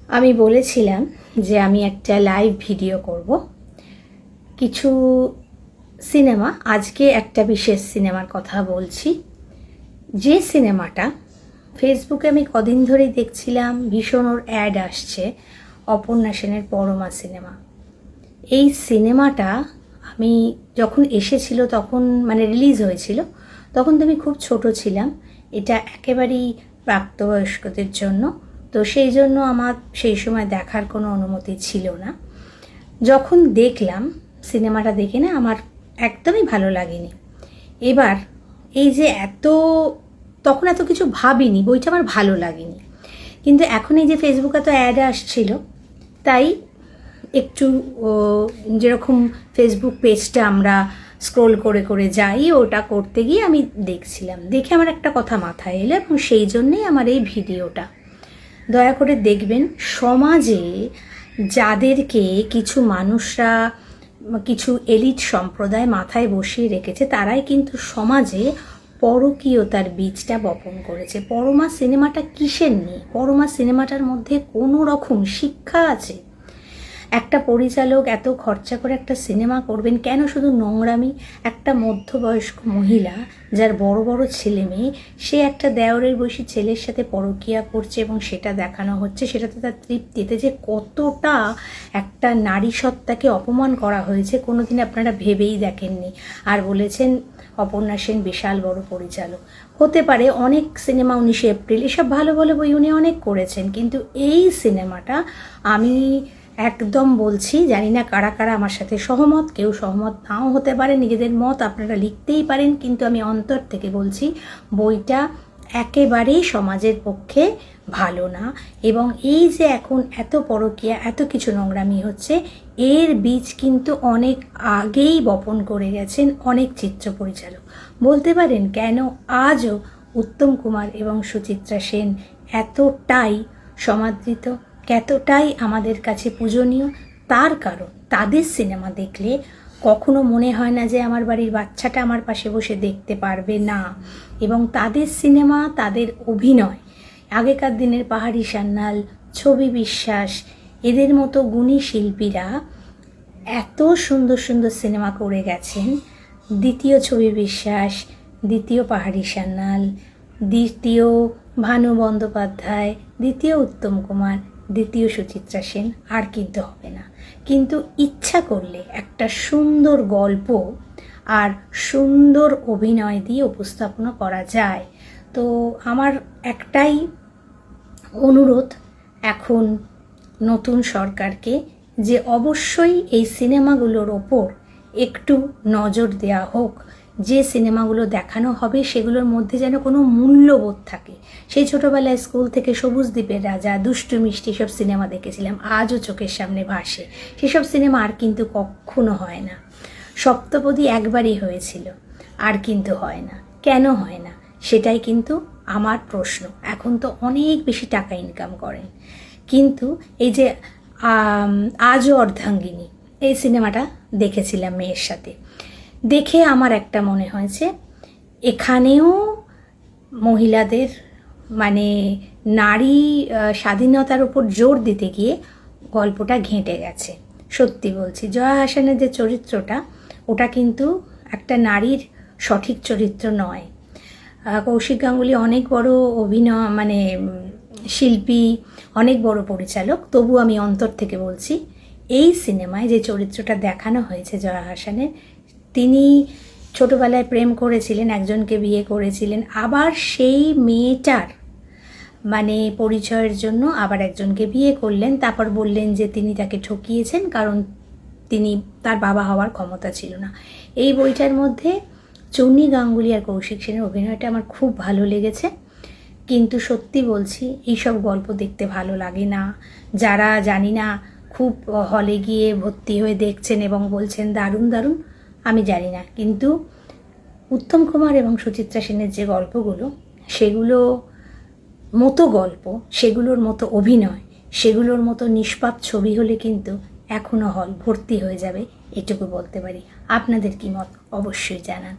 আমি বলেছিলাম যে আমি একটা লাইভ ভিডিও করব কিছু সিনেমা। আজকে একটা বিশেষ সিনেমার কথা বলছি, যে সিনেমাটা ফেসবুকে আমি কদিন ধরেই দেখছিলাম, ভীষণ ওর অ্যাড আসছে। অপর্ণা সেনের পরমা সিনেমা। এই সিনেমাটা আমি যখন এসেছিল তখন রিলিজ হয়েছিল, তখন তো আমি খুব ছোট ছিলাম। এটা একেবারেই প্রাপ্তবয়স্কদের জন্য, তো সেই জন্য আমার সেই সময় দেখার কোনো অনুমতি ছিল না। যখন দেখলাম সিনেমাটা, দেখে না আমার একদমই ভালো লাগেনি। এবার এই যে তখন এত কিছু ভাবিনি, বইটা আমার ভালো লাগেনি, কিন্তু এখন এই যে ফেসবুকে তো অ্যাড আসছিল, তাই একটু যেরকম ফেসবুক পেজটা আমরা স্ক্রোল করে করে যাই, ওটা করতে গিয়ে আমি দেখছিলাম। দেখে আমার একটা কথা মাথায় এলো এবং সেই জন্যেই আমার এই ভিডিওটা। দয়া করে দেখবেন, সমাজে যাদেরকে কিছু মানুষরা, কিছু এলিট সম্প্রদায় মাথায় বসিয়ে রেখেছে, তারাই কিন্তু সমাজে পরকীয়তার বীজটা বপন করেছে। পরমা সিনেমাটা কিসের নিয়ে? পরমা সিনেমাটার মধ্যে কোনো রকম শিক্ষা আছে? একটা পরিচালক এত খরচা করে একটা সিনেমা করবেন কেন? শুধু নোংরামি। একটা মধ্যবয়স্ক মহিলা যার বড় বড় ছেলে মেয়ে, সে একটা দেওরের বয়সী ছেলের সাথে পরকীয়া করছে এবং সেটা দেখানো হচ্ছে। সেটাতে তার তৃপ্তিতে যে কতটা একটা নারী সত্তাকে অপমান করা হয়েছে কোনোদিন আপনারা ভেবেই দেখেননি। আর বলেছেন অপর্ণা সেন বিশাল বড় পরিচালক। হতে পারে, অনেক সিনেমা 19 এপ্রিল এসব ভালো ভালো বই উনি অনেক করেছেন, কিন্তু এই সিনেমাটা আমি একদম বলছি, জানি না কারা কারা আমার সাথে সহমত, কেউ সহমত নাও হতে পারে, নিজেদের মত আপনারা লিখতেই পারেন, কিন্তু আমি অন্তর থেকে বলছি বইটা একেবারেই সমাজের পক্ষে ভালো না। এবং এই যে এখন এত পরকীয়া, এত কিছু নোংরামি হচ্ছে, এর বীজ কিন্তু অনেক আগেই বপন করে গেছেন অনেক চিত্র পরিচালক। বলতে পারেন কেন আজও উত্তম কুমার এবং সুচিত্রা সেন এতটাই সমাদৃত, কতটাই আমাদের কাছে পূজনীয়? তার কারণ তাদের সিনেমা দেখলে কখনো মনে হয় না যে আমার বাড়ির বাচ্চাটা আমার পাশে বসে দেখতে পারবে না। এবং তাদের সিনেমা, তাদের অভিনয়, আগেকার দিনের পাহাড়ি সান্যাল, ছবি বিশ্বাস, এদের মতো গুণী শিল্পীরা এত সুন্দর সুন্দর সিনেমা করে গেছেন। দ্বিতীয় ছবি বিশ্বাস, দ্বিতীয় পাহাড়ি সান্যাল, দ্বিতীয় ভানু বন্দ্যোপাধ্যায়, দ্বিতীয় উত্তম কুমার, দ্বিতীয় সুচিত্রা সেন, আর কিন্তু হবে না। কিন্তু ইচ্ছা করলে একটা সুন্দর গল্প আর সুন্দর অভিনয় দিয়ে উপস্থাপনা করা যায়। তো আমার একটাই অনুরোধ এখন নতুন সরকারকে, যে অবশ্যই এই সিনেমাগুলোর ওপর একটু নজর দেওয়া হোক। যে সিনেমাগুলো দেখানো হবে সেগুলোর মধ্যে যেন কোনো মূল্যবোধ থাকে। সেই ছোটোবেলায় স্কুল থেকে সবুজ দ্বীপের রাজা, দুষ্টু মিষ্টি সব সিনেমা দেখেছিলাম, আজও চোখের সামনে ভাসে। সেসব সিনেমা আর কিন্তু কখনো হয় না। সপ্তপদী একবারই হয়েছিল, আর কিন্তু হয় না। কেন হয় না সেটাই কিন্তু আমার প্রশ্ন। এখন তো অনেক বেশি টাকা ইনকাম করেন, কিন্তু এই যে আজও অর্ধাঙ্গিনী, এই সিনেমাটা দেখেছিলাম মেয়ের সাথে, দেখে আমার একটা মনে হয়েছে এখানেও মহিলাদের নারী স্বাধীনতার উপর জোর দিতে গিয়ে গল্পটা ঘেঁটে গেছে। সত্যি বলছি, জয়া হাসানের যে চরিত্রটা, ওটা কিন্তু একটা নারীর সঠিক চরিত্র নয়। কৌশিক গাঙ্গুলি অনেক বড় অভিনয় শিল্পী, অনেক বড় পরিচালক, তবু আমি অন্তর থেকে বলছি এই সিনেমায় যে চরিত্রটা দেখানো হয়েছে জয়া হাসানের, তিনি ছোটোবেলায় প্রেম করেছিলেন, একজনকে বিয়ে করেছিলেন, আবার সেই মেয়েটার পরিচয়ের জন্য আবার একজনকে বিয়ে করলেন, তারপর বললেন যে তিনি তাকে ঠকিয়েছেন কারণ তার বাবা হওয়ার ক্ষমতা ছিল না। এই বইটার মধ্যে চুন্নি গাঙ্গুলি আর কৌশিক সেনের অভিনয়টা আমার খুব ভালো লেগেছে, কিন্তু সত্যি বলছি এইসব গল্প দেখতে ভালো লাগে না। যারা জানি না খুব হলে গিয়ে ভর্তি হয়ে দেখছেন এবং বলছেন দারুণ দারুণ, আমি জানি না, কিন্তু উত্তম কুমার এবং সুচিত্রা সেনের যে গল্পগুলো, সেগুলো মতো গল্প, সেগুলোর মতো অভিনয়, সেগুলোর মতো নিষ্পাপ ছবি হলে কিন্তু এখনও হল ভর্তি হয়ে যাবে, এটুকু বলতে পারি। আপনাদের কি মত অবশ্যই জানান।